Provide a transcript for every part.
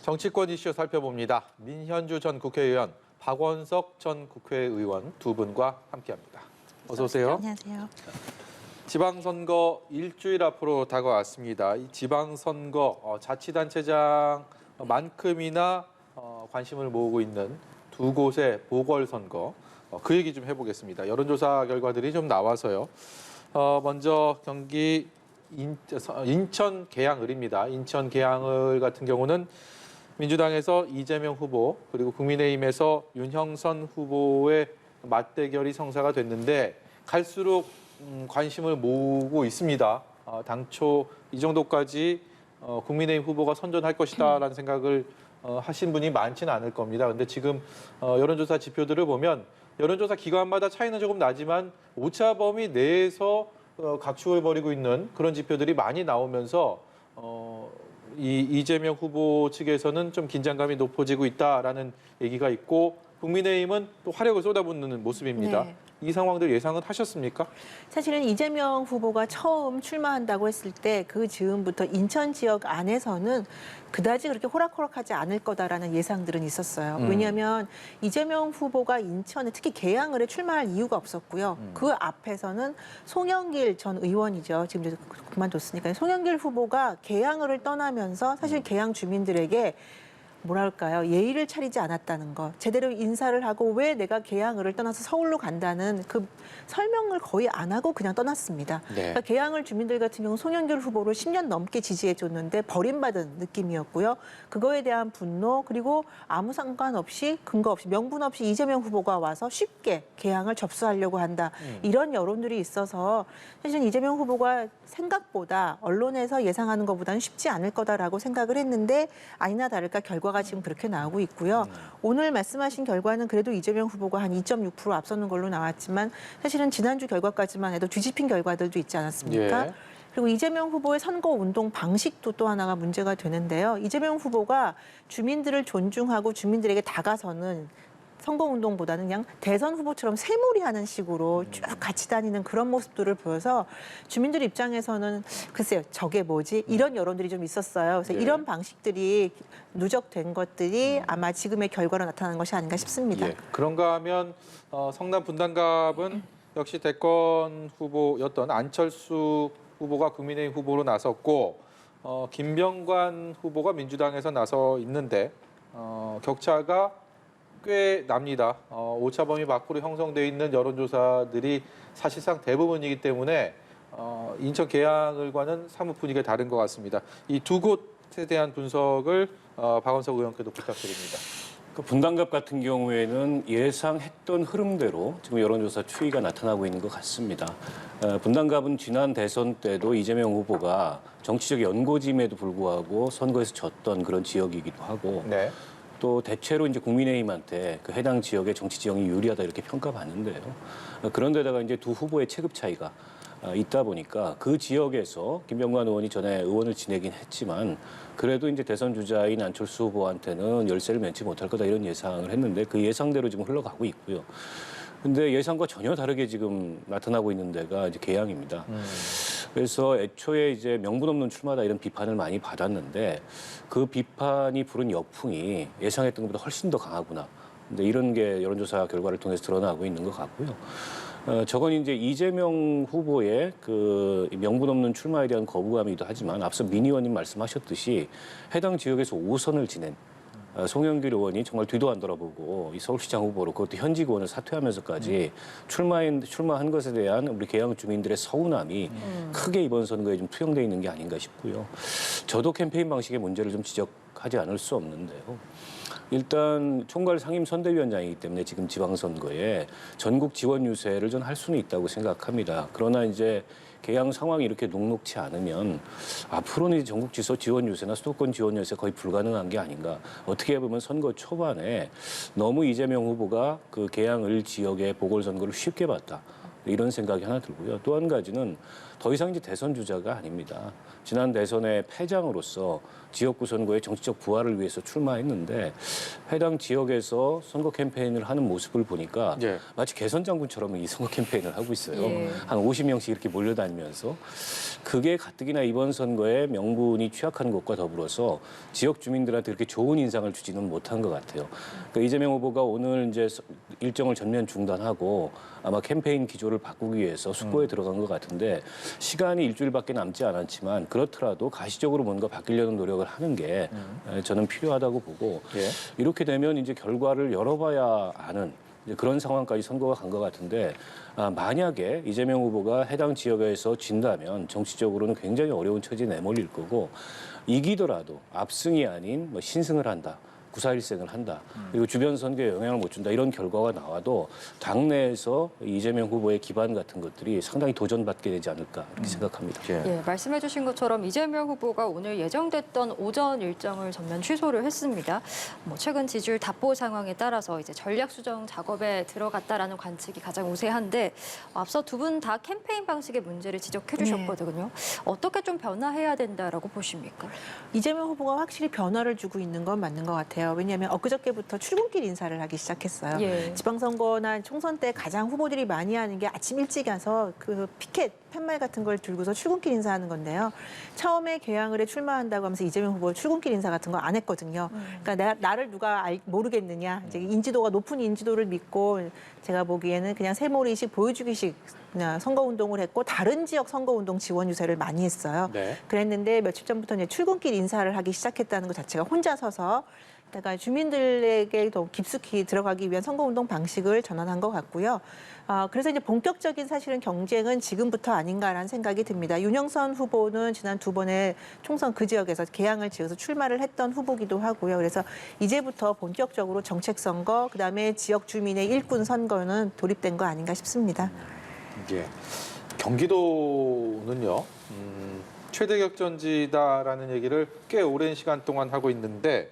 정치권 이슈 살펴봅니다. 민현주 전 국회의원, 박원석 전 국회의원 두 분과 함께합니다. 어서 오세요. 안녕하세요. 지방선거 일주일 앞으로 다가왔습니다. 이 지방선거 자치단체장만큼이나 관심을 모으고 있는 두 곳의 보궐선거, 그 얘기 좀 해보겠습니다. 여론조사 결과들이 좀 나와서요. 먼저 경기 인천 계양을입니다. 인천 계양을 같은 경우는 민주당에서 이재명 후보 그리고 국민의힘에서 윤형선 후보의 맞대결이 성사가 됐는데 갈수록 관심을 모으고 있습니다. 당초 이 정도까지 국민의힘 후보가 선전할 것이다라는 생각을 하신 분이 많지는 않을 겁니다. 그런데 지금 여론조사 지표들을 보면 여론조사 기관마다 차이는 조금 나지만 오차범위 내에서 각축을 벌이고 있는 그런 지표들이 많이 나오면서 이재명 후보 측에서는 좀 긴장감이 높아지고 있다라는 얘기가 있고 국민의힘은 또 화력을 쏟아붓는 모습입니다. 네. 이 상황들 예상은 하셨습니까? 사실은 이재명 후보가 처음 출마한다고 했을 때 그 즈음부터 인천 지역 안에서는 그다지 그렇게 호락호락하지 않을 거다라는 예상들은 있었어요. 왜냐하면 이재명 후보가 인천에 특히 계양을에 출마할 이유가 없었고요. 그 앞에서는 송영길 전 의원이죠. 지금 이제 그만뒀으니까 송영길 후보가 계양을을 떠나면서 사실 계양 주민들에게 뭐랄까요, 예의를 차리지 않았다는 것, 제대로 인사를 하고 왜 내가 계양을을 떠나서 서울로 간다는 그 설명을 거의 안 하고 그냥 떠났습니다. 네. 그러니까 계양을 주민들 같은 경우 송영길 후보를 10년 넘게 지지해줬는데 버림받은 느낌이었고요. 그거에 대한 분노 그리고 아무 상관없이 근거 없이 명분 없이 이재명 후보가 와서 쉽게 계양을 접수하려고 한다. 이런 여론들이 있어서 사실은 이재명 후보가 생각보다 언론에서 예상하는 것보다는 쉽지 않을 거다라고 생각을 했는데 아니나 다를까 결과가 지금 그렇게 나오고 있고요. 오늘 말씀하신 결과는 그래도 이재명 후보가 한 2.6% 앞서는 걸로 나왔지만 사실은 지난주 결과까지만 해도 뒤집힌 결과들도 있지 않았습니까? 예. 그리고 이재명 후보의 선거운동 방식도 또 하나가 문제가 되는데요. 이재명 후보가 주민들을 존중하고 주민들에게 다가서는 선거운동보다는 그냥 대선 후보처럼 세무리하는 식으로 쭉 같이 다니는 그런 모습들을 보여서 주민들 입장에서는 글쎄요, 저게 뭐지? 이런 여론들이 좀 있었어요. 그래서 예. 이런 방식들이 누적된 것들이 아마 지금의 결과로 나타난 것이 아닌가 싶습니다. 예. 그런가 하면 성남 분당갑은 역시 대권 후보였던 안철수 후보가 국민의힘 후보로 나섰고 김병관 후보가 민주당에서 나서 있는데 격차가 꽤 납니다. 오차범위 밖으로 형성돼 있는 여론조사들이 사실상 대부분이기 때문에 인천 계양을과는 사뭇 분위기가 다른 것 같습니다. 이 두 곳에 대한 분석을 박원석 의원께도 부탁드립니다. 그 분당갑 같은 경우에는 예상했던 흐름대로 지금 여론조사 추이가 나타나고 있는 것 같습니다. 분당갑은 지난 대선 때도 이재명 후보가 정치적 연고짐에도 불구하고 선거에서 졌던 그런 지역이기도 하고 네. 또 대체로 이제 국민의힘한테 그 해당 지역의 정치 지형이 유리하다 이렇게 평가받는데요. 그런데다가 이제 두 후보의 체급 차이가 있다 보니까 그 지역에서 김병관 의원이 전에 의원을 지내긴 했지만 그래도 이제 대선 주자인 안철수 후보한테는 열세를 면치 못할 거다 이런 예상을 했는데 그 예상대로 지금 흘러가고 있고요. 근데 예상과 전혀 다르게 지금 나타나고 있는 데가 이제 계양입니다. 그래서 애초에 이제 명분 없는 출마다 이런 비판을 많이 받았는데 그 비판이 부른 역풍이 예상했던 것보다 훨씬 더 강하구나. 근데 이런 게 여론조사 결과를 통해서 드러나고 있는 것 같고요. 저건 이제 이재명 후보의 그 명분 없는 출마에 대한 거부감이기도 하지만 앞서 민 의원님 말씀하셨듯이 해당 지역에서 5선을 지낸 송영길 의원이 정말 뒤도 안 돌아보고 이 서울시장 후보로 그것도 현직 의원을 사퇴하면서까지 출마한 것에 대한 우리 계양 주민들의 서운함이 크게 이번 선거에 좀 투영돼 있는 게 아닌가 싶고요. 저도 캠페인 방식의 문제를 좀 지적하지 않을 수 없는데요. 일단 총괄 상임 선대위원장이기 때문에 지금 지방선거에 전국 지원 유세를 전 할 수는 있다고 생각합니다. 그러나 이제 계양 상황이 이렇게 녹록치 않으면 앞으로는 이제 전국 지원 유세나 수도권 지원 유세 거의 불가능한 게 아닌가. 어떻게 보면 선거 초반에 너무 이재명 후보가 그 계양을 지역의 보궐선거를 쉽게 봤다. 이런 생각이 하나 들고요. 또 한 가지는 더 이상 이제 대선 주자가 아닙니다. 지난 대선의 패장으로서 지역구 선거의 정치적 부활을 위해서 출마했는데 해당 지역에서 선거 캠페인을 하는 모습을 보니까 예. 마치 개선 장군처럼 이 선거 캠페인을 하고 있어요. 예. 한 50명씩 이렇게 몰려다니면서 그게 가뜩이나 이번 선거에 명분이 취약한 것과 더불어서 지역 주민들한테 그렇게 좋은 인상을 주지는 못한 것 같아요. 그러니까 이재명 후보가 오늘 이제 일정을 전면 중단하고 아마 캠페인 기조를 바꾸기 위해서 숙고에 들어간 것 같은데 시간이 일주일밖에 남지 않았지만 그렇더라도 가시적으로 뭔가 바뀌려는 노력을 하는 게 저는 필요하다고 보고 예. 이렇게 되면 이제 결과를 열어봐야 아는 이제 그런 상황까지 선거가 간 것 같은데 만약에 이재명 후보가 해당 지역에서 진다면 정치적으로는 굉장히 어려운 처지에 내몰릴 거고 이기더라도 압승이 아닌 뭐 신승을 한다. 구사일생을 한다. 그리고 주변 선거에 영향을 못 준다. 이런 결과가 나와도 당내에서 이재명 후보의 기반 같은 것들이 상당히 도전받게 되지 않을까 이렇게 생각합니다. 예. 예, 말씀해주신 것처럼 이재명 후보가 오늘 예정됐던 오전 일정을 전면 취소를 했습니다. 뭐 최근 지지율 답보 상황에 따라서 이제 전략 수정 작업에 들어갔다라는 관측이 가장 우세한데 앞서 두 분 다 캠페인 방식의 문제를 지적해주셨거든요. 어떻게 좀 변화해야 된다라고 보십니까? 이재명 후보가 확실히 변화를 주고 있는 건 맞는 것 같아요. 왜냐하면 엊그저께부터 출근길 인사를 하기 시작했어요. 예. 지방선거나 총선 때 가장 후보들이 많이 하는 게 아침 일찍 가서 그 피켓, 팻말 같은 걸 들고서 출근길 인사하는 건데요. 처음에 개항을에 출마한다고 하면서 이재명 후보 출근길 인사 같은 거 안 했거든요. 그러니까 나를 누가 모르겠느냐. 이제 인지도가 높은 인지도를 믿고 제가 보기에는 그냥 세몰이식 보여주기식 그냥 선거운동을 했고 다른 지역 선거운동 지원 유세를 많이 했어요. 네. 그랬는데 며칠 전부터 이제 출근길 인사를 하기 시작했다는 것 자체가 혼자 서서 그러니까 주민들에게 더 깊숙이 들어가기 위한 선거운동 방식을 전환한 것 같고요. 그래서 이제 본격적인 사실은 경쟁은 지금부터 아닌가라는 생각이 듭니다. 윤영선 후보는 지난 두 번의 총선 그 지역에서 개항을 지어서 출마를 했던 후보기도 하고요. 그래서 이제부터 본격적으로 정책 선거, 그다음에 지역 주민의 일꾼 선거는 돌입된 거 아닌가 싶습니다. 예. 경기도는요, 최대 격전지다라는 얘기를 꽤 오랜 시간 동안 하고 있는데,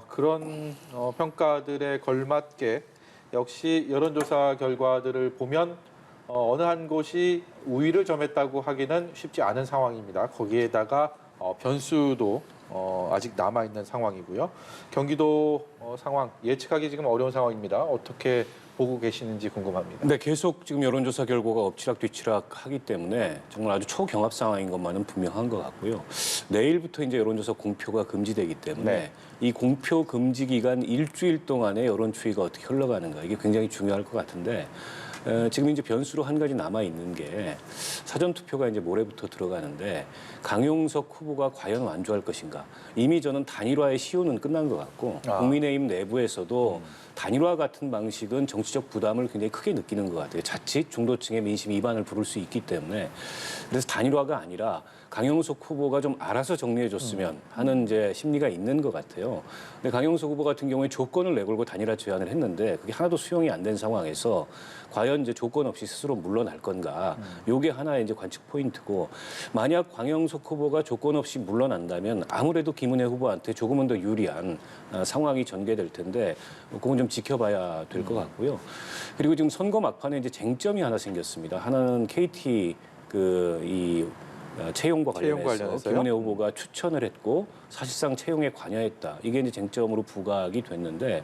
그런 평가들에 걸맞게 역시 여론조사 결과들을 보면 어느 한 곳이 우위를 점했다고 하기는 쉽지 않은 상황입니다. 거기에다가 변수도 아직 남아있는 상황이고요. 경기도 상황 예측하기 지금 어려운 상황입니다. 어떻게 보고 계시는지 궁금합니다. 네, 계속 지금 여론조사 결과가 엎치락뒤치락 하기 때문에 정말 아주 초경합 상황인 것만은 분명한 것 같고요. 내일부터 이제 여론조사 공표가 금지되기 때문에 네. 이 공표 금지 기간 일주일 동안의 여론 추이가 어떻게 흘러가는가 이게 굉장히 중요할 것 같은데 지금 이제 변수로 한 가지 남아 있는 게 사전 투표가 이제 모레부터 들어가는데 강용석 후보가 과연 완주할 것인가. 이미 저는 단일화의 시효는 끝난 것 같고 국민의힘 내부에서도 단일화 같은 방식은 정치적 부담을 굉장히 크게 느끼는 것 같아요. 자칫 중도층의 민심 이반을 부를 수 있기 때문에 그래서 단일화가 아니라 강용석 후보가 좀 알아서 정리해줬으면 하는 이제 심리가 있는 것 같아요. 근데 강용석 후보 같은 경우에 조건을 내걸고 단일화 제안을 했는데 그게 하나도 수용이 안 된 상황에서 과연 이제 조건 없이 스스로 물러날 건가? 요게 하나의 이제 관측 포인트고 만약 강용석 후보가 조건 없이 물러난다면 아무래도 김은혜 후보한테 조금은 더 유리한 상황이 전개될 텐데 그건 좀 지켜봐야 될 것 같고요. 그리고 지금 선거 막판에 이제 쟁점이 하나 생겼습니다. 하나는 KT 채용과 관련해서 김은혜 후보가 추천을 했고 사실상 채용에 관여했다. 이게 이제 쟁점으로 부각이 됐는데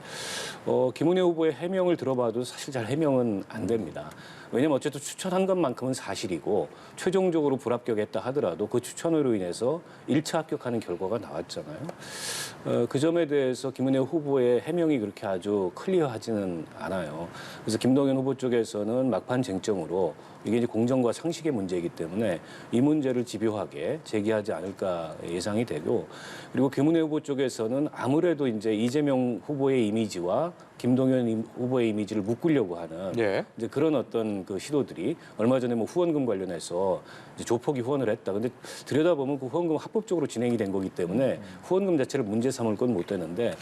김은혜 후보의 해명을 들어봐도 사실 잘 해명은 안 됩니다. 왜냐하면 어쨌든 추천한 것만큼은 사실이고 최종적으로 불합격했다 하더라도 그 추천으로 인해서 1차 합격하는 결과가 나왔잖아요. 그 점에 대해서 김은혜 후보의 해명이 그렇게 아주 클리어하지는 않아요. 그래서 김동연 후보 쪽에서는 막판 쟁점으로 이게 이제 공정과 상식의 문제이기 때문에 이 문제를 집요하게 제기하지 않을까 예상이 되고 그리고 김은혜 후보 쪽에서는 아무래도 이제 이재명 후보의 이미지와 김동연 후보의 이미지를 묶으려고 하는 예. 이제 그런 어떤 그 시도들이 얼마 전에 뭐 후원금 관련해서 이제 조폭이 후원을 했다. 근데 들여다보면 그 후원금 합법적으로 진행이 된 거기 때문에 후원금 자체를 문제 삼을 건 못 되는데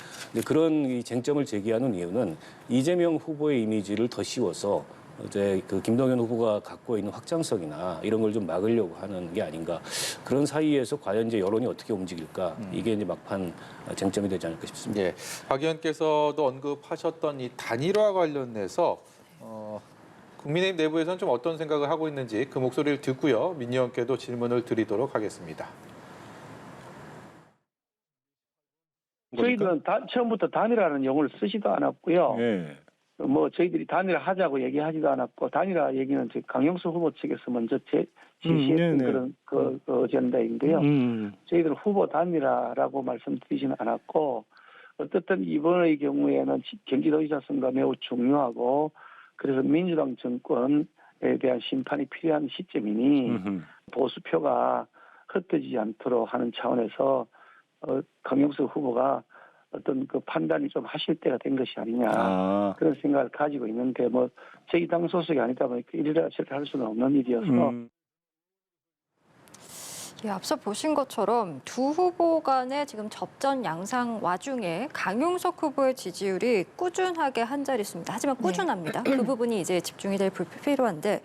그런 이 쟁점을 제기하는 이유는 이재명 후보의 이미지를 더 씌워서 이제 그 김동연 후보가 갖고 있는 확장성이나 이런 걸 좀 막으려고 하는 게 아닌가. 그런 사이에서 과연 이제 여론이 어떻게 움직일까. 이게 이제 막판 쟁점이 되지 않을까 싶습니다. 예, 박 의원께서도 언급하셨던 이 단일화 관련해서 국민의힘 내부에서는 좀 어떤 생각을 하고 있는지 그 목소리를 듣고요. 민희 의원께도 질문을 드리도록 하겠습니다. 저희들은 처음부터 단일화라는 용어를 쓰지도 않았고요. 예. 뭐 저희들이 단일화하자고 얘기하지도 않았고 단일화 얘기는 강용수 후보 측에서 먼저 제시했던 네네. 그런 그 어젠다인데요. 저희들은 후보 단일화라고 말씀드리지는 않았고 어떻든 이번의 경우에는 경기도지사 선거가 매우 중요하고 그래서 민주당 정권에 대한 심판이 필요한 시점이니 보수표가 흩어지지 않도록 하는 차원에서 강용수 후보가 어떤 그 판단이 좀 하실 때가 된 것이 아니냐 그런 생각을 가지고 있는데 뭐 저희 당 소속이 아니다 보니까 이래라 저래라 할 수는 없는 일이어서 예, 앞서 보신 것처럼 두 후보 간의 지금 접전 양상 와중에 강용석 후보의 지지율이 꾸준하게 한 자릿수입니다. 하지만 꾸준합니다. 그 부분이 이제 집중이 될 필요한데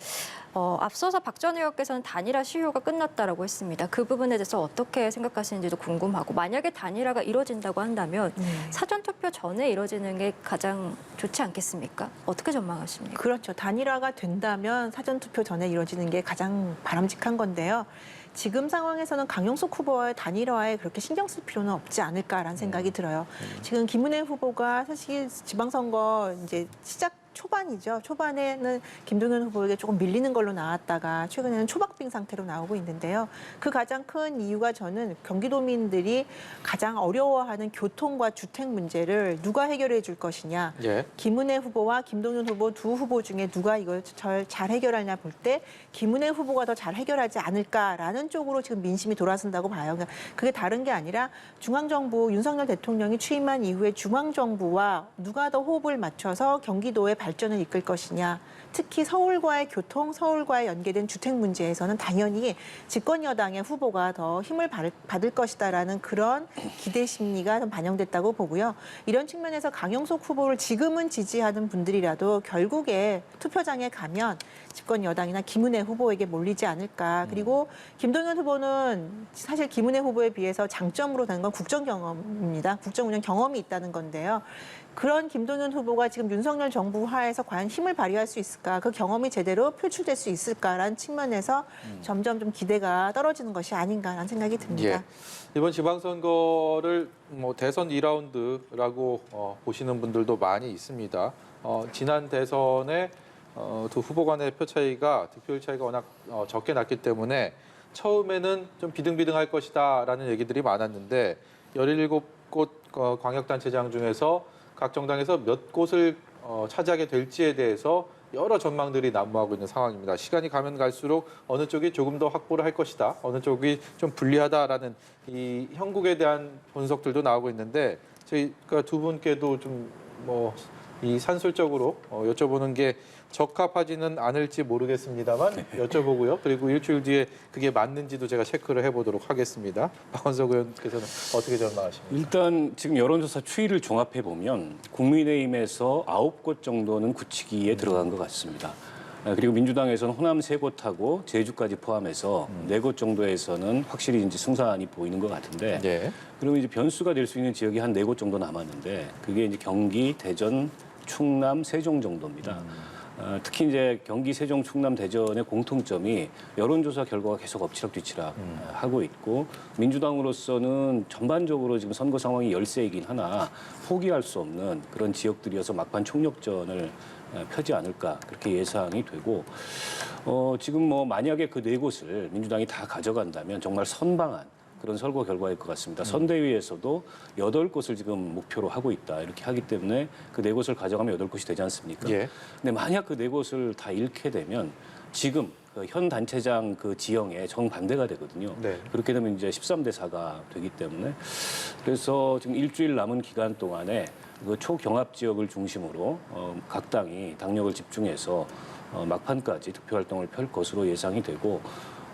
앞서서 박 전 의원께서는 단일화 시효가 끝났다라고 했습니다. 그 부분에 대해서 어떻게 생각하시는지도 궁금하고 만약에 단일화가 이루어진다고 한다면 사전투표 전에 이루어지는 게 가장 좋지 않겠습니까? 어떻게 전망하십니까? 그렇죠. 단일화가 된다면 사전투표 전에 이루어지는 게 가장 바람직한 건데요. 지금 상황에서는 강용석 후보와의 단일화에 그렇게 신경 쓸 필요는 없지 않을까라는 생각이 들어요. 지금 김은혜 후보가 사실 지방선거 이제 시작 초반이죠. 초반에는 김동연 후보에게 조금 밀리는 걸로 나왔다가 최근에는 초박빙 상태로 나오고 있는데요. 그 가장 큰 이유가 저는 경기도민들이 가장 어려워하는 교통과 주택 문제를 누가 해결해 줄 것이냐. 예. 김은혜 후보와 김동연 후보 두 후보 중에 누가 이걸 잘 해결하냐 볼 때 김은혜 후보가 더 잘 해결하지 않을까라는 쪽으로 지금 민심이 돌아선다고 봐요. 그러니까 그게 다른 게 아니라 중앙정부 윤석열 대통령이 취임한 이후에 중앙정부와 누가 더 호흡을 맞춰서 경기도의 발전을 이끌 것이냐. 특히 서울과의 교통, 서울과의 연계된 주택 문제에서는 당연히 집권 여당의 후보가 더 힘을 받을 것이다라는 그런 기대 심리가 좀 반영됐다고 보고요. 이런 측면에서 강용석 후보를 지금은 지지하는 분들이라도 결국에 투표장에 가면 집권 여당이나 김은혜 후보에게 몰리지 않을까. 그리고 김동연 후보는 사실 김은혜 후보에 비해서 장점으로 되는 건 국정 경험입니다. 국정 운영 경험이 있다는 건데요. 그런 김동연 후보가 지금 윤석열 정부 하에서 과연 힘을 발휘할 수 있을까? 그 경험이 제대로 표출될 수 있을까라는 측면에서 점점 좀 기대가 떨어지는 것이 아닌가라는 생각이 듭니다. 예. 이번 지방선거를 뭐 대선 2라운드라고 보시는 분들도 많이 있습니다. 지난 대선에 두 후보 간의 표 차이가 득표율 차이가 워낙 적게 났기 때문에 처음에는 좀 비등비등할 것이다라는 얘기들이 많았는데 17곳 광역단체장 중에서 각 정당에서 몇 곳을 차지하게 될지에 대해서 여러 전망들이 난무하고 있는 상황입니다. 시간이 가면 갈수록 어느 쪽이 조금 더 확보를 할 것이다, 어느 쪽이 좀 불리하다라는 이 형국에 대한 분석들도 나오고 있는데 저희가 두 분께도 좀 이 산술적으로 여쭤보는 게 적합하지는 않을지 모르겠습니다만 여쭤보고요. 그리고 일주일 뒤에 그게 맞는지도 제가 체크를 해보도록 하겠습니다. 박원석 의원께서는 어떻게 전망하십니까? 일단 지금 여론조사 추이를 종합해 보면 국민의힘에서 9곳 정도는 굳히기에 들어간 것 같습니다. 그리고 민주당에서는 호남 3곳하고 제주까지 포함해서 4곳 정도에서는 확실히 이제 승산이 보이는 것 같은데 예. 그러면 이제 변수가 될 수 있는 지역이 한 4곳 정도 남았는데 그게 이제 경기, 대전, 충남, 세종 정도입니다. 특히 이제 경기, 세종, 충남, 대전의 공통점이 여론조사 결과가 계속 엎치락뒤치락 하고 있고 민주당으로서는 전반적으로 지금 선거 상황이 열세이긴 하나 포기할 수 없는 그런 지역들이어서 막판 총력전을 펴지 않을까 그렇게 예상이 되고 지금 뭐 만약에 그 4곳을 민주당이 다 가져간다면 정말 선방한 그런 선거 결과일 것 같습니다. 선대위에서도 8곳을 지금 목표로 하고 있다 이렇게 하기 때문에 그 4곳을 가져가면 8곳이 되지 않습니까? 예. 근데 만약 그 4곳을 다 잃게 되면 지금 현 단체장 그 지형에 정반대가 되거든요. 네. 그렇게 되면 이제 13대 4가 되기 때문에 그래서 지금 일주일 남은 기간 동안에 그 초경합 지역을 중심으로 각 당이 당력을 집중해서 막판까지 투표 활동을 펼 것으로 예상이 되고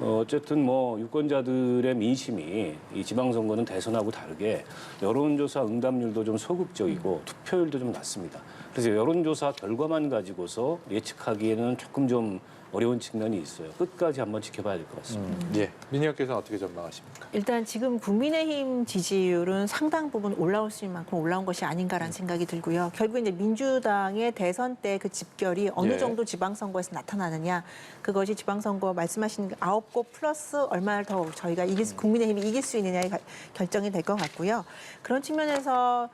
어쨌든 뭐 유권자들의 민심이 이 지방선거는 대선하고 다르게 여론조사 응답률도 좀 소극적이고 투표율도 좀 낮습니다. 그래서 여론조사 결과만 가지고서 예측하기에는 조금 좀 어려운 측면이 있어요. 끝까지 한번 지켜봐야 될 것 같습니다. 예. 민 의원께서는 어떻게 전망하십니까? 일단 지금 국민의힘 지지율은 상당 부분 올라올 수 있는 만큼 올라온 것이 아닌가라는 생각이 들고요. 결국 이제 민주당의 대선 때 그 집결이 어느 예. 정도 지방선거에서 나타나느냐, 그것이 지방선거 말씀하신 9곳 플러스 얼마나 더 저희가 국민의힘이 이길 수 있느냐에 결정이 될 것 같고요. 그런 측면에서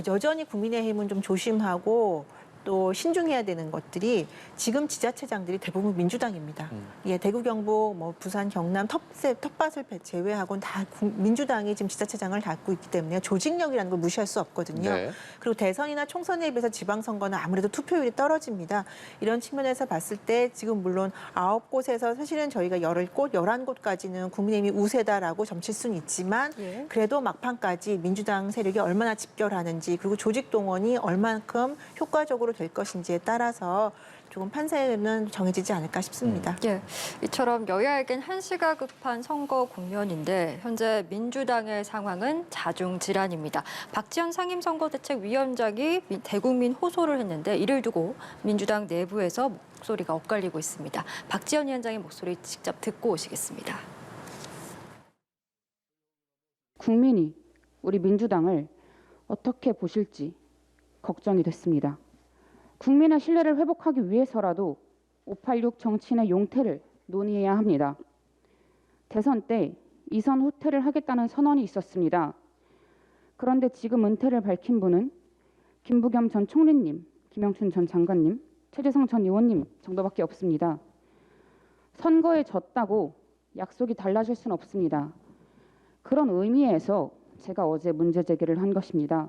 여전히 국민의힘은 좀 조심하고 또 신중해야 되는 것들이 지금 지자체장들이 대부분 민주당입니다. 예, 대구, 경북, 뭐 부산, 경남, 텃밭을 제외하고는 다 민주당이 지금 지자체장을 갖고 있기 때문에 조직력이라는 걸 무시할 수 없거든요. 네. 그리고 대선이나 총선에 비해서 지방선거는 아무래도 투표율이 떨어집니다. 이런 측면에서 봤을 때 지금 물론 9곳에서 사실은 저희가 10곳, 11곳까지는 국민의힘이 우세다라고 점칠 수는 있지만 예. 그래도 막판까지 민주당 세력이 얼마나 집결하는지 그리고 조직 동원이 얼만큼 효과적으로 될 것인지에 따라서 조금 판세는 정해지지 않을까 싶습니다. 예, 이처럼 여야에겐 한시가 급한 선거 국면인데 현재 민주당의 상황은 자중질환입니다. 박지원 상임선거대책위원장이 대국민 호소를 했는데 이를 두고 민주당 내부에서 목소리가 엇갈리고 있습니다. 박지원 위원장의 목소리 직접 듣고 오시겠습니다. 국민이 우리 민주당을 어떻게 보실지 걱정이 됐습니다. 국민의 신뢰를 회복하기 위해서라도 586 정치인의 용퇴를 논의해야 합니다. 대선 때 이선 후퇴를 하겠다는 선언이 있었습니다. 그런데 지금 은퇴를 밝힌 분은 김부겸 전 총리님, 김영춘 전 장관님, 최재성 전 의원님 정도밖에 없습니다. 선거에 졌다고 약속이 달라질 수는 없습니다. 그런 의미에서 제가 어제 문제 제기를 한 것입니다.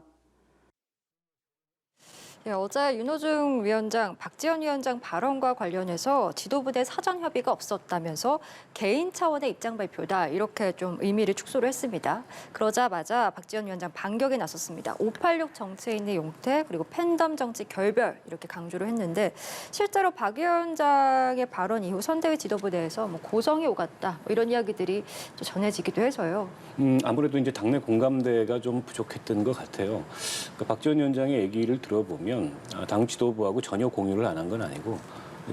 예, 어제 윤호중 위원장, 박지원 위원장 발언과 관련해서 지도부 내 사전 협의가 없었다면서 개인 차원의 입장 발표다 이렇게 좀 의미를 축소를 했습니다. 그러자마자 박지원 위원장 반격에 나섰습니다. 586 정치인의 용퇴 그리고 팬덤 정치 결별 이렇게 강조를 했는데 실제로 박 위원장의 발언 이후 선대위 지도부 내에서 뭐 고성이 오갔다 뭐 이런 이야기들이 또 전해지기도 해서요. 아무래도 이제 당내 공감대가 좀 부족했던 것 같아요. 그러니까 박지원 위원장의 얘기를 들어보면 당 지도부하고 전혀 공유를 안 한 건 아니고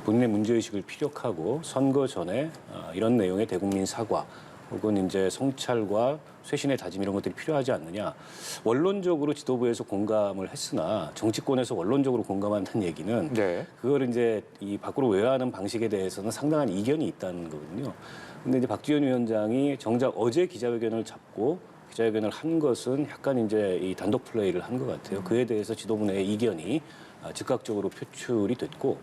본인의 문제의식을 피력하고 선거 전에 이런 내용의 대국민 사과 혹은 이제 성찰과 쇄신의 다짐 이런 것들이 필요하지 않느냐. 원론적으로 지도부에서 공감을 했으나 정치권에서 원론적으로 공감한다는 얘기는 네. 그걸 이제 이 밖으로 외화하는 방식에 대해서는 상당한 이견이 있다는 거거든요. 근데 이제 박지원 위원장이 정작 어제 기자회견을 잡고 기자회견을 한 것은 약간 이제 이 단독 플레이를 한 것 같아요. 그에 대해서 지도부 내의 이견이 즉각적으로 표출이 됐고,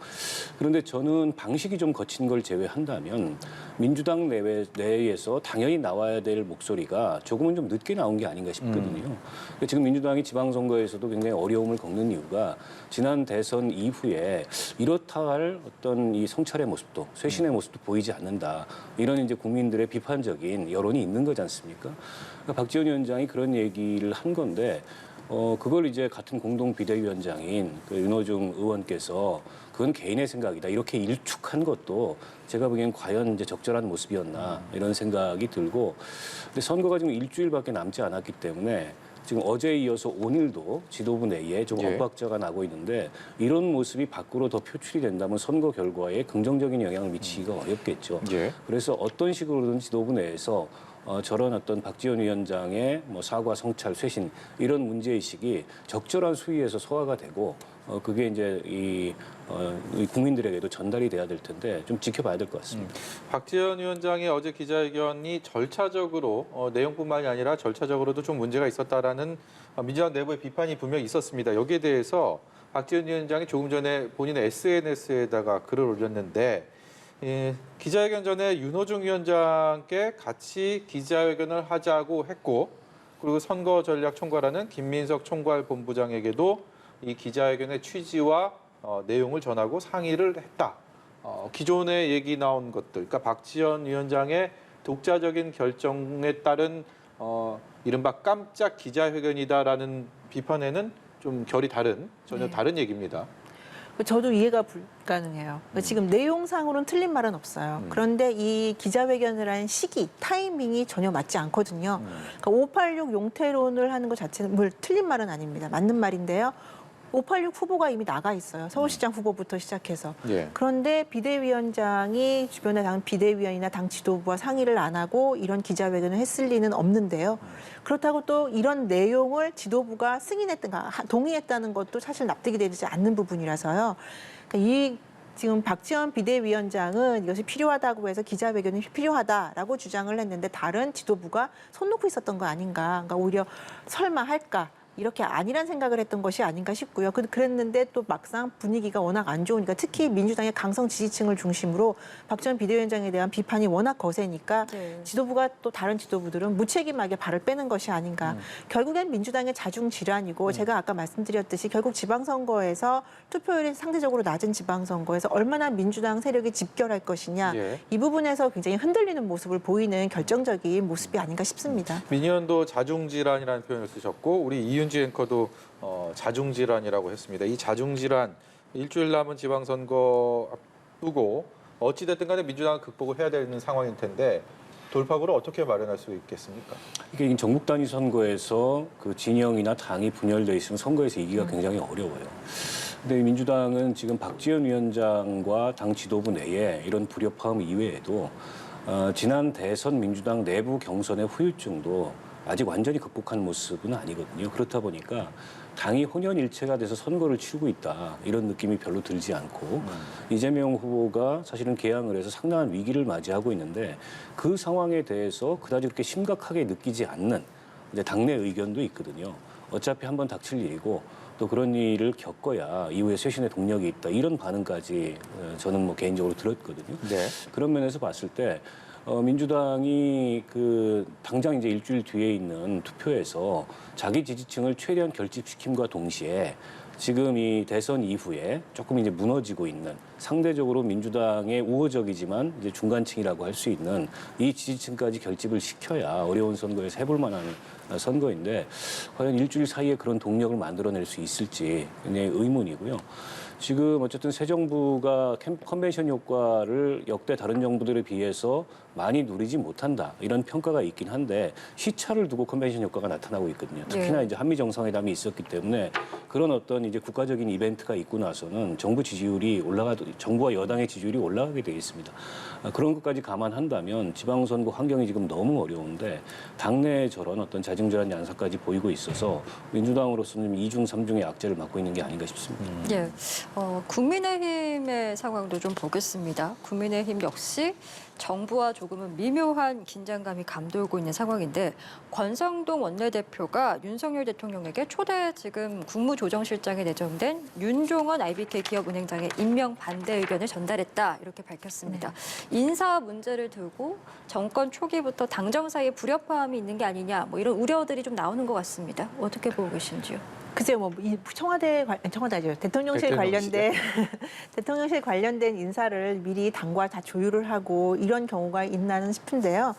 그런데 저는 방식이 좀 거친 걸 제외한다면 민주당 내에서 당연히 나와야 될 목소리가 조금은 좀 늦게 나온 게 아닌가 싶거든요. 그러니까 지금 민주당이 지방선거에서도 굉장히 어려움을 겪는 이유가 지난 대선 이후에 이렇다 할 어떤 이 성찰의 모습도 쇄신의 모습도 보이지 않는다. 이런 이제 국민들의 비판적인 여론이 있는 거지 않습니까? 그러니까 박지원 위원장이 그런 얘기를 한 건데 그걸 이제 같은 공동 비대위원장인 그 윤호중 의원께서 그건 개인의 생각이다 이렇게 일축한 것도 제가 보기엔 과연 이제 적절한 모습이었나 이런 생각이 들고, 근데 선거가 지금 일주일밖에 남지 않았기 때문에 지금 어제에 이어서 오늘도 지도부 내에 좀 예. 엇박자가 나고 있는데 이런 모습이 밖으로 더 표출이 된다면 선거 결과에 긍정적인 영향을 미치기가 어렵겠죠. 예. 그래서 어떤 식으로든 지도부 내에서 저런 어떤 박지원 위원장의 뭐 사과, 성찰, 쇄신 이런 문제의식이 적절한 수위에서 소화가 되고 그게 이제 이 국민들에게도 전달이 돼야 될 텐데 좀 지켜봐야 될 것 같습니다. 박지원 위원장의 어제 기자회견이 절차적으로 내용뿐만이 아니라 절차적으로도 좀 문제가 있었다라는 민주당 내부의 비판이 분명히 있었습니다. 여기에 대해서 박지원 위원장이 조금 전에 본인의 SNS에다가 글을 올렸는데 기자회견 전에 윤호중 위원장께 같이 기자회견을 하자고 했고, 그리고 선거전략총괄하는 김민석 총괄본부장에게도 이 기자회견의 취지와 내용을 전하고 상의를 했다. 기존에 얘기 나온 것들, 그러니까 박지원 위원장의 독자적인 결정에 따른 이른바 깜짝 기자회견이다라는 비판에는 좀 결이 다른, 전혀 다른 얘기입니다. 저도 이해가 불가능해요. 지금 내용상으로는 틀린 말은 없어요. 그런데 이 기자회견을 한 시기, 타이밍이 전혀 맞지 않거든요. 그러니까 586 용태론을 하는 것 자체는 물 틀린 말은 아닙니다. 맞는 말인데요. 586 후보가 이미 나가 있어요. 서울시장 후보부터 시작해서. 예. 그런데 비대위원장이 주변의 당 비대위원이나 당 지도부와 상의를 안 하고 이런 기자회견을 했을 리는 없는데요. 그렇다고 또 이런 내용을 지도부가 승인했던가 동의했다는 것도 사실 납득이 되지 않는 부분이라서요. 그러니까 이 지금 박지원 비대위원장은 이것이 필요하다고 해서 기자회견이 필요하다라고 주장을 했는데 다른 지도부가 손 놓고 있었던 거 아닌가. 그러니까 오히려 설마 할까. 이렇게 아니란 생각을 했던 것이 아닌가 싶고요. 그랬는데 또 막상 분위기가 워낙 안 좋으니까 특히 민주당의 강성 지지층을 중심으로 박지원 비대위원장에 대한 비판이 워낙 거세니까 네. 지도부가 또 다른 지도부들은 무책임하게 발을 빼는 것이 아닌가. 결국엔 민주당의 자중 질환이고 제가 아까 말씀드렸듯이 결국 지방선거에서 투표율이 상대적으로 낮은 지방선거에서 얼마나 민주당 세력이 집결할 것이냐. 예. 이 부분에서 굉장히 흔들리는 모습을 보이는 결정적인 모습이 아닌가 싶습니다. 민의원도 자중질환이라는 표현을 쓰셨고 우리 이윤지 앵커도 자중질환이라고 했습니다. 이 자중질환 일주일 남은 지방선거 앞두고 어찌됐든 간에 민주당은 극복을 해야 되는 상황일 텐데 돌파구를 어떻게 마련할 수 있겠습니까? 이게 전국 단위 선거에서 그 진영이나 당이 분열돼 있으면 선거에서 이기가 굉장히 어려워요. 근데 민주당은 지금 박지원 위원장과 당 지도부 내에 이런 불협화음 이외에도 지난 대선 민주당 내부 경선의 후유증도 아직 완전히 극복한 모습은 아니거든요. 그렇다 보니까 당이 혼연일체가 돼서 선거를 치르고 있다. 이런 느낌이 별로 들지 않고 이재명 후보가 사실은 개항을 해서 상당한 위기를 맞이하고 있는데 그 상황에 대해서 그다지 그렇게 심각하게 느끼지 않는 이제 당내 의견도 있거든요. 어차피 한번 닥칠 일이고 또 그런 일을 겪어야 이후에 쇄신의 동력이 있다. 이런 반응까지 저는 뭐 개인적으로 들었거든요. 네. 그런 면에서 봤을 때 민주당이 그 당장 이제 일주일 뒤에 있는 투표에서 자기 지지층을 최대한 결집시킴과 동시에 지금 이 대선 이후에 조금 이제 무너지고 있는 상대적으로 민주당의 우호적이지만 이제 중간층이라고 할 수 있는 이 지지층까지 결집을 시켜야 어려운 선거에서 해볼 만한 선거인데 과연 일주일 사이에 그런 동력을 만들어낼 수 있을지 굉장히 의문이고요. 지금 어쨌든 새 정부가 컨벤션 효과를 역대 다른 정부들에 비해서 많이 누리지 못한다 이런 평가가 있긴 한데 시차를 두고 컨벤션 효과가 나타나고 있거든요. 특히나 이제 한미 정상회담이 있었기 때문에 그런 어떤 이제 국가적인 이벤트가 있고 나서는 정부 지지율이 정부와 여당의 지지율이 올라가게 되어 있습니다. 그런 것까지 감안한다면 지방선거 환경이 지금 너무 어려운데 당내에 저런 어떤 자중질환 양상까지 보이고 있어서 민주당으로서는 2중, 3중의 악재를 맡고 있는 게 아닌가 싶습니다. 예, 국민의힘의 상황도 좀 보겠습니다. 국민의힘 역시 정부와 조금은 미묘한 긴장감이 감돌고 있는 상황인데 권성동 원내대표가 윤석열 대통령에게 초대 지금 국무조정실장에 내정된 윤종원 IBK 기업은행장의 임명 반대 의견을 전달했다 이렇게 밝혔습니다. 인사 문제를 두고 정권 초기부터 당정 사이에 불협화음이 있는 게 아니냐 뭐 이런 우려들이 좀 나오는 것 같습니다. 어떻게 보고 계신지요? 글쎄요, 이 청와대죠. 대통령실 관련된 대통령실 관련된 인사를 미리 당과 다 조율을 하고 이런 경우가 있나는 싶은데요.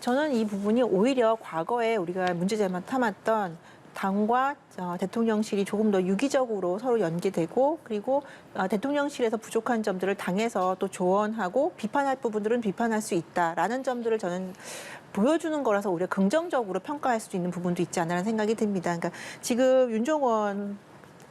저는 이 부분이 오히려 과거에 우리가 문제제만 삼았던 당과 대통령실이 조금 더 유기적으로 서로 연계되고 그리고 대통령실에서 부족한 점들을 당에서 또 조언하고 비판할 부분들은 비판할 수 있다라는 점들을 저는 보여주는 거라서 오히려 긍정적으로 평가할 수 있는 부분도 있지 않나라는 생각이 듭니다. 그러니까 지금 윤종원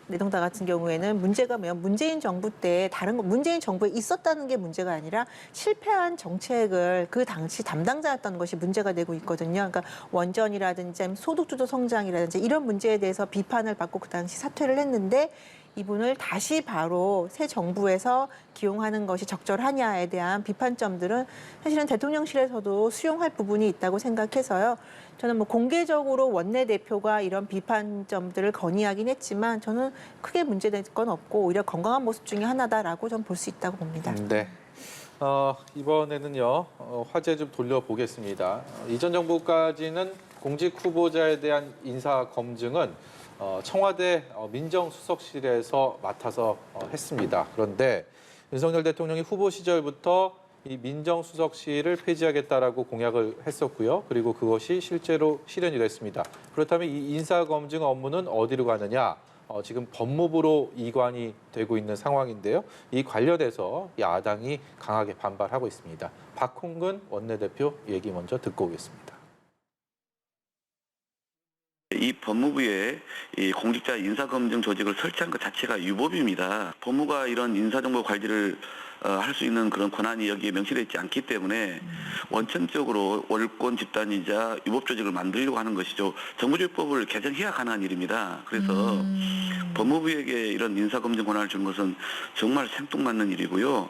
내동당 같은 경우에는 문제가 뭐냐 문재인 정부 때 문재인 정부에 있었다는 게 문제가 아니라 실패한 정책을 그 당시 담당자였던 것이 문제가 되고 있거든요. 그러니까 원전이라든지 소득주도 성장이라든지 이런 문제에 대해서 비판을 받고 그 당시 사퇴를 했는데 이분을 다시 바로 새 정부에서 기용하는 것이 적절하냐에 대한 비판점들은 사실은 대통령실에서도 수용할 부분이 있다고 생각해서요. 저는 뭐 공개적으로 원내대표가 이런 비판점들을 건의하긴 했지만 저는 크게 문제될 건 없고 오히려 건강한 모습 중에 하나다라고 좀 볼 수 있다고 봅니다. 네. 이번에는요 화제 좀 돌려보겠습니다. 이전 정부까지는 공직 후보자에 대한 인사 검증은 청와대 민정수석실에서 맡아서 했습니다. 그런데 윤석열 대통령이 후보 시절부터 이 민정수석실을 폐지하겠다라고 공약을 했었고요. 그리고 그것이 실제로 실현이 됐습니다. 그렇다면 이 인사검증 업무는 어디로 가느냐? 지금 법무부로 이관이 되고 있는 상황인데요. 이 관련해서 야당이 강하게 반발하고 있습니다. 박홍근 원내대표 얘기 먼저 듣고 오겠습니다. 이 법무부에 이 공직자 인사검증 조직을 설치한 것 자체가 유법입니다. 법무부가 이런 인사정보 관리를 할 수 있는 그런 권한이 여기에 명시되어 있지 않기 때문에 원천적으로 월권 집단이자 유법 조직을 만들려고 하는 것이죠. 정부조직법을 개정해야 가능한 일입니다. 그래서 법무부에게 이런 인사검증 권한을 주는 것은 정말 생뚱맞는 일이고요.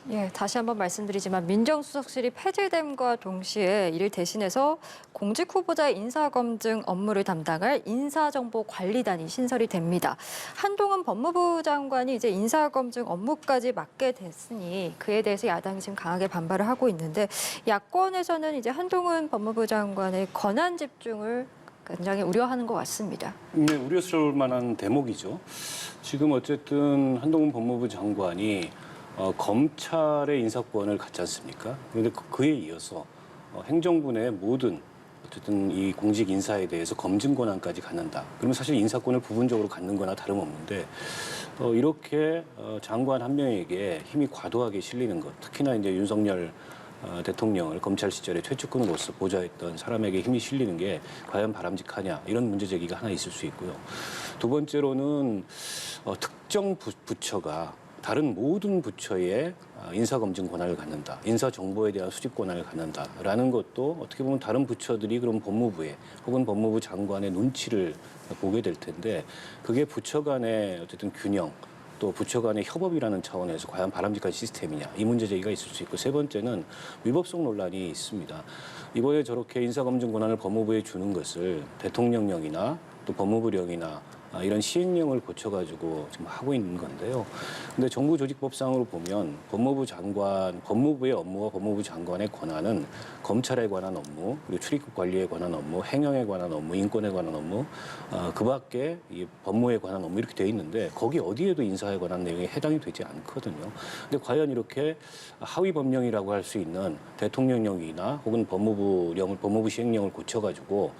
예, 다시 한번 말씀드리지만 민정수석실이 폐지됨과 동시에 이를 대신해서 공직 후보자의 인사검증 업무를 담당할 인사정보관리단이 신설이 됩니다. 한동훈 법무부 장관이 이제 인사검증 업무까지 맡게 됐으니 그에 대해서 야당이 지금 강하게 반발을 하고 있는데 야권에서는 이제 한동훈 법무부 장관의 권한 집중을 굉장히 우려하는 것 같습니다. 네, 우려스러울 만한 대목이죠. 지금 어쨌든 한동훈 법무부 장관이 검찰의 인사권을 갖지 않습니까? 그런데 그에 이어서 행정부 내 모든 어쨌든 이 공직 인사에 대해서 검증 권한까지 갖는다. 그러면 사실 인사권을 부분적으로 갖는 거나 다름없는데 이렇게 장관 한 명에게 힘이 과도하게 실리는 것, 특히나 이제 윤석열 대통령을 검찰 시절에 최측근으로서 보좌했던 사람에게 힘이 실리는 게 과연 바람직하냐 이런 문제 제기가 하나 있을 수 있고요. 두 번째로는 특정 부처가 다른 모든 부처에 인사검증 권한을 갖는다. 인사정보에 대한 수집 권한을 갖는다라는 것도 어떻게 보면 다른 부처들이 그럼 법무부에 혹은 법무부 장관의 눈치를 보게 될 텐데 그게 부처 간의 어쨌든 균형 또 부처 간의 협업이라는 차원에서 과연 바람직한 시스템이냐 이 문제 제기가 있을 수 있고 세 번째는 위법성 논란이 있습니다. 이번에 저렇게 인사검증 권한을 법무부에 주는 것을 대통령령이나 또 법무부령이나 이런 시행령을 고쳐가지고 지금 하고 있는 건데요. 근데 정부조직법상으로 보면 법무부의 업무와 법무부 장관의 권한은 검찰에 관한 업무, 그리고 출입국 관리에 관한 업무, 행정에 관한 업무, 인권에 관한 업무, 그 밖에 이 법무에 관한 업무 이렇게 돼 있는데 거기 어디에도 인사에 관한 내용이 해당이 되지 않거든요. 근데 과연 이렇게 하위 법령이라고 할 수 있는 대통령령이나 혹은 법무부 시행령을 고쳐가지고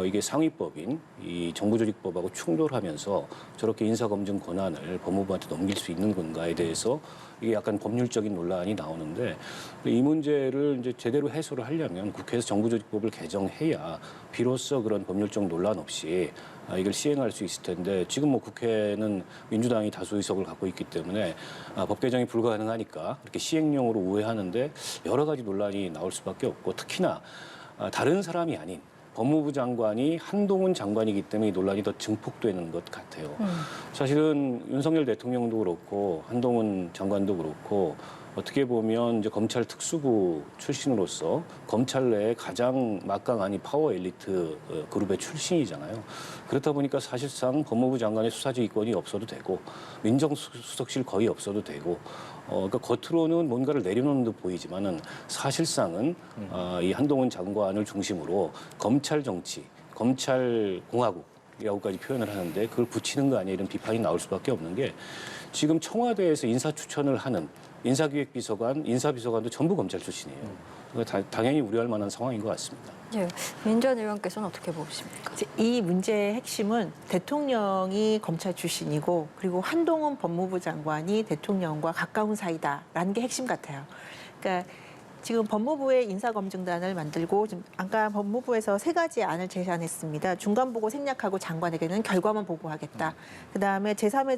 이게 상위법인 이 정부조직법하고 충돌하면서 저렇게 인사검증 권한을 법무부한테 넘길 수 있는 건가에 대해서 이게 약간 법률적인 논란이 나오는데 이 문제를 이제 제대로 해소를 하려면 국회에서 정부조직법을 개정해야 비로소 그런 법률적 논란 없이 이걸 시행할 수 있을 텐데 지금 뭐 국회는 민주당이 다수 의석을 갖고 있기 때문에 법 개정이 불가능하니까 이렇게 시행령으로 우회하는데 여러 가지 논란이 나올 수밖에 없고 특히나 다른 사람이 아닌 법무부 장관이 한동훈 장관이기 때문에 논란이 더 증폭되는 것 같아요. 사실은 윤석열 대통령도 그렇고 한동훈 장관도 그렇고 어떻게 보면 이제 검찰 특수부 출신으로서 검찰 내에 가장 막강한 이 파워 엘리트 그룹의 출신이잖아요. 그렇다 보니까 사실상 법무부 장관의 수사지휘권이 없어도 되고 민정수석실 거의 없어도 되고 그러니까 겉으로는 뭔가를 내려놓는 듯 보이지만은 사실상은 이 한동훈 장관을 중심으로 검찰 정치, 검찰 공화국이라고까지 표현을 하는데 그걸 붙이는 거 아니야 이런 비판이 나올 수밖에 없는 게 지금 청와대에서 인사 추천을 하는 인사기획비서관, 인사비서관도 전부 검찰 출신이에요. 그러니까 당연히 우려할 만한 상황인 것 같습니다. 예, 민 전 의원께서는 어떻게 보십니까? 이 문제의 핵심은 대통령이 검찰 출신이고 그리고 한동훈 법무부 장관이 대통령과 가까운 사이다라는 게 핵심 같아요. 그러니까 지금 법무부의 인사검증단을 만들고 지금 아까 법무부에서 3가지 안을 제시했습니다. 중간보고 생략하고 장관에게는 결과만 보고하겠다. 그다음에 제3의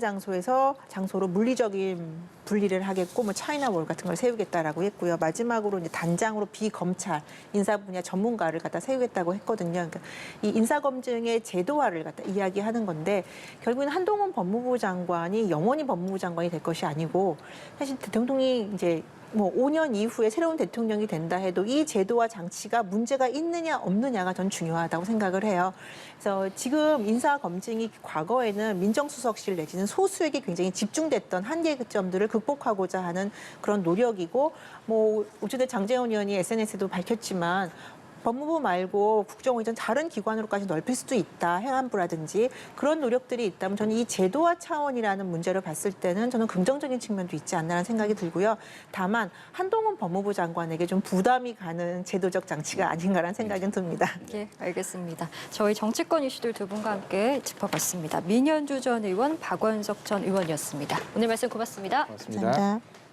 장소로 물리적인 분리를 하겠고 뭐 차이나 월 같은 걸 세우겠다라고 했고요. 마지막으로 이제 단장으로 비검찰 인사 분야 전문가를 갖다 세우겠다고 했거든요. 그러니까 이 인사검증의 제도화를 갖다 이야기하는 건데 결국은 한동훈 법무부 장관이 영원히 법무부 장관이 될 것이 아니고 사실 대통령이 이제 뭐 5년 이후에 새로운 대통령이 된다 해도 이 제도와 장치가 문제가 있느냐 없느냐가 전 중요하다고 생각을 해요. 그래서 지금 인사 검증이 과거에는 민정수석실 내지는 소수에게 굉장히 집중됐던 한계점들을 극복하고자 하는 그런 노력이고 뭐 어쨌든 장제원 의원이 SNS에도 밝혔지만 법무부 말고 국정원이든 다른 기관으로까지 넓힐 수도 있다. 행안부라든지 그런 노력들이 있다면 저는 이 제도화 차원이라는 문제를 봤을 때는 저는 긍정적인 측면도 있지 않나라는 생각이 들고요. 다만 한동훈 법무부 장관에게 좀 부담이 가는 제도적 장치가 아닌가라는 생각은 듭니다. 예, 알겠습니다. 저희 정치권 이슈들 두 분과 함께 짚어봤습니다. 민현주 전 의원, 박원석 전 의원이었습니다. 오늘 말씀 고맙습니다. 고맙습니다. 감사합니다.